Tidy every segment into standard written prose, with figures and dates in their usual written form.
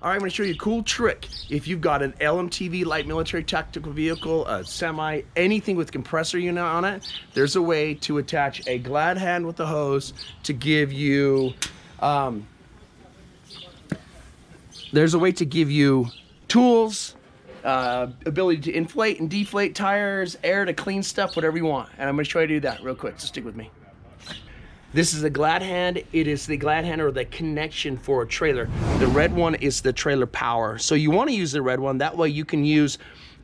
All right, I'm gonna show you a cool trick. If you've got an LMTV, light military tactical vehicle, a semi, anything with compressor unit on it, there's a way to attach a glad hand with a hose to give you, tools, ability to inflate and deflate tires, air to clean stuff, whatever you want. And I'm gonna try to do that real quick, so stick with me. This is a glad hand. It is the glad hand or the connection for a trailer. The red one is the trailer power. So you want to use the red one. That way you can use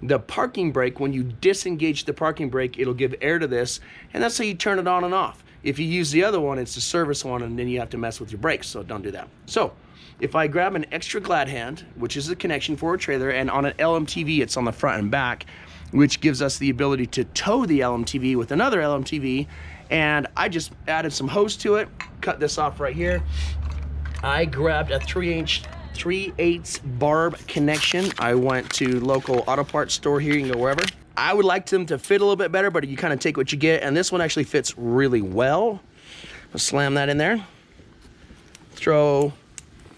the parking brake. When you disengage the parking brake, it'll give air to this, and that's how you turn it on and off. If you use the other one, it's the service one, and then you have to mess with your brakes, so don't do that. So if I grab an extra glad hand, which is the connection for a trailer, and on an LMTV, it's on the front and back, which gives us the ability to tow the LMTV with another LMTV, and I just added some hose to it, cut this off right here. I grabbed a 3/8 barb connection. I went to local auto parts store here, you can go wherever. I would like them to fit a little bit better, but you kind of take what you get, and this one actually fits really well. I'll slam that in there.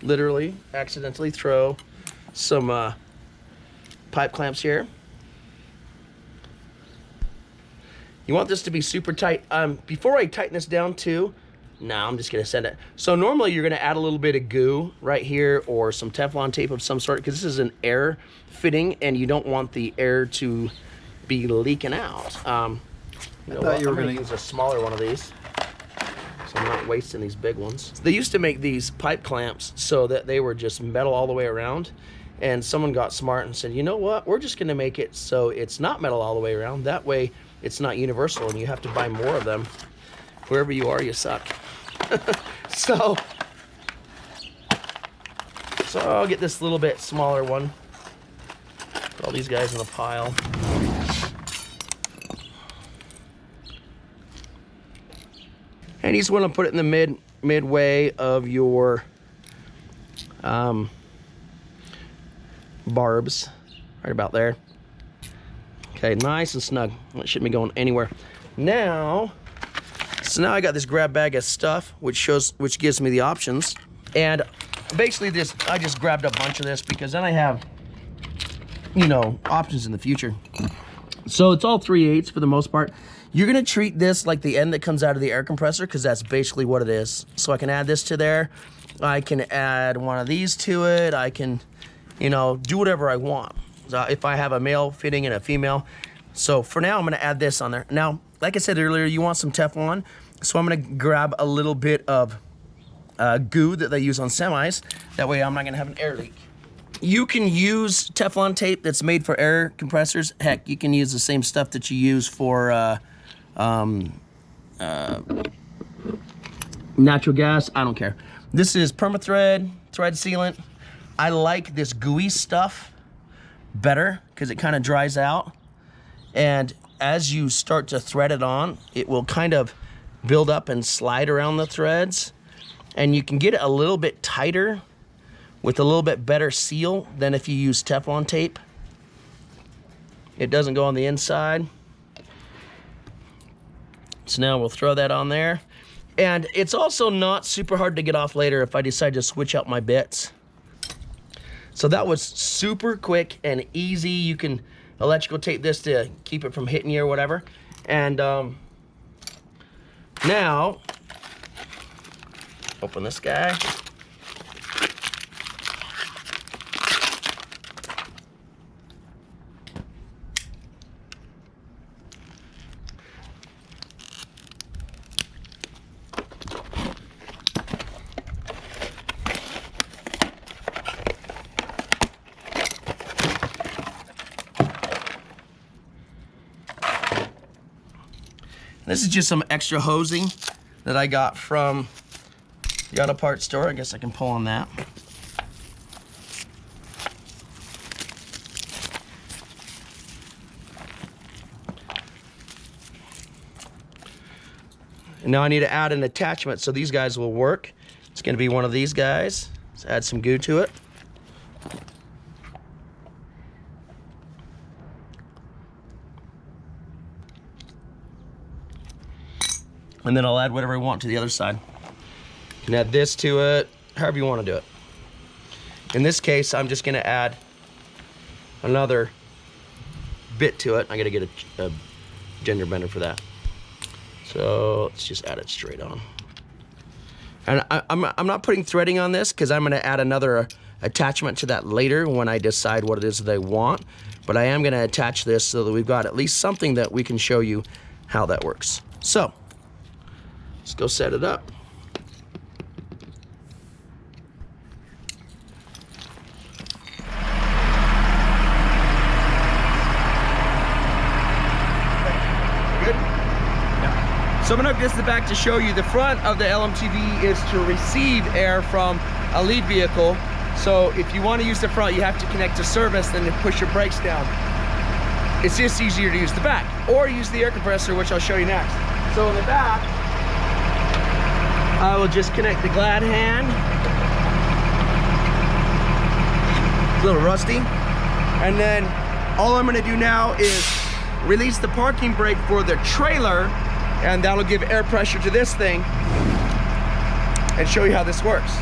Literally, accidentally throw some pipe clamps here. You want this to be super tight. Before I tighten this down too, I'm just gonna send it. So normally you're gonna add a little bit of goo right here or some Teflon tape of some sort, because this is an air fitting and you don't want the air to be leaking out. I thought you were gonna use a smaller one of these, so I'm not wasting these big ones. They used to make these pipe clamps so that they were just metal all the way around, and someone got smart and said, you know what, we're just gonna make it so it's not metal all the way around. That way it's not universal and you have to buy more of them. Wherever you are, you suck. So I'll get this little bit smaller one. Put all these guys in a pile. And you just want to put it in the midway of your barbs, right about there. Okay, nice and snug. That shouldn't be going anywhere. Now I got this grab bag of stuff, which gives me the options. And basically I just grabbed a bunch of this because then I have, options in the future. So it's all 3/8 for the most part. You're gonna treat this like the end that comes out of the air compressor, because that's basically what it is. So I can add this to there. I can add one of these to it. I can, do whatever I want. So if I have a male fitting and a female. So for now, I'm gonna add this on there. Now, like I said earlier, you want some Teflon. So I'm gonna grab a little bit of goo that they use on semis. That way I'm not gonna have an air leak. You can use Teflon tape that's made for air compressors. Heck, you can use the same stuff that you use for natural gas. I don't care. This is permathread, thread sealant. I like this gooey stuff better because it kind of dries out, and as you start to thread it on, it will kind of build up and slide around the threads, and you can get it a little bit tighter with a little bit better seal than if you use Teflon tape. It doesn't go on the inside. So now we'll throw that on there, and it's also not super hard to get off later if I decide to switch out my bits. So that was super quick and easy. You can electrical tape this to keep it from hitting you or whatever. And now, open this guy. This is just some extra hosing that I got from the auto parts store. I guess I can pull on that. And now I need to add an attachment so these guys will work. It's going to be one of these guys. Let's add some goo to it. And then I'll add whatever I want to the other side. You can add this to it, however you want to do it. In this case, I'm just gonna add another bit to it. I gotta get a gender bender for that. So let's just add it straight on. And I'm not putting threading on this because I'm gonna add another attachment to that later when I decide what it is that I want. But I am gonna attach this so that we've got at least something that we can show you how that works. So let's go set it up. So I'm gonna hook this to the back to show you the front of the LMTV is to receive air from a lead vehicle. So if you want to use the front, you have to connect to service, then push your brakes down. It's just easier to use the back or use the air compressor, which I'll show you next. So in the back, I will just connect the glad hand. It's a little rusty. And then all I'm gonna do now is release the parking brake for the trailer, and that'll give air pressure to this thing and show you how this works.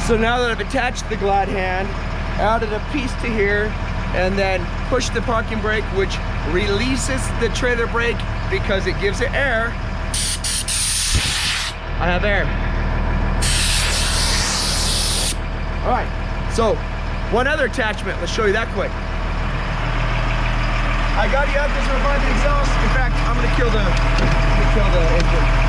So now that I've attached the glad hand, added a piece to here, and then push the parking brake, which releases the trailer brake because it gives it air. I have air. All right, so one other attachment, let's show you that quick. I got you out this to remind the exhaust. In fact, I'm gonna kill the engine.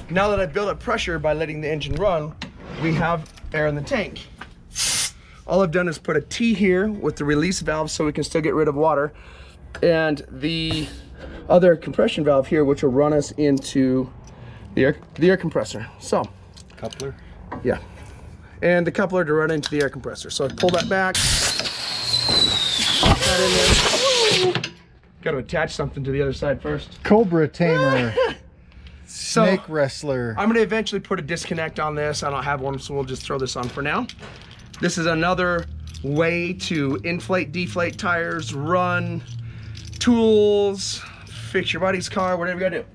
Now that I've built up pressure by letting the engine run, we have air in the tank. All I've done is put a T here with the release valve so we can still get rid of water, and the other compression valve here, which will run us into the air compressor. So, coupler? Yeah. And the coupler to run into the air compressor. So I pull that back, pop that in there. Got to attach something to the other side first. Cobra tamer. So, snake wrestler. I'm going to eventually put a disconnect on this. I don't have one, so we'll just throw this on for now. This is another way to inflate, deflate tires, run tools, fix your buddy's car, whatever you got to do.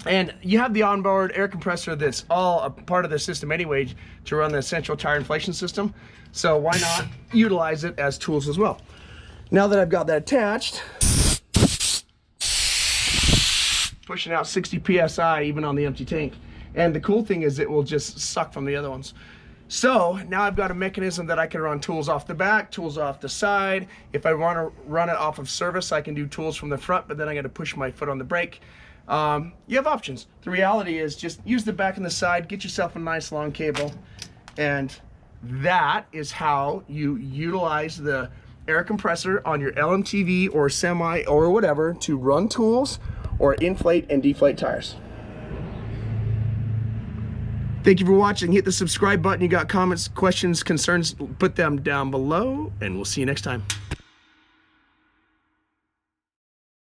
And you have the onboard air compressor that's all a part of the system anyway to run the central tire inflation system. So why not utilize it as tools as well? Now that I've got that attached, pushing out 60 PSI even on the empty tank. And the cool thing is it will just suck from the other ones. So now I've got a mechanism that I can run tools off the back, tools off the side. If I want to run it off of service, I can do tools from the front, but then I got to push my foot on the brake. You have options. The reality is just use the back and the side, get yourself a nice long cable, and that is how you utilize the air compressor on your LMTV or semi or whatever to run tools or inflate and deflate tires. Thank you for watching. Hit the subscribe button. You got comments, questions, concerns, put them down below, and we'll see you next time.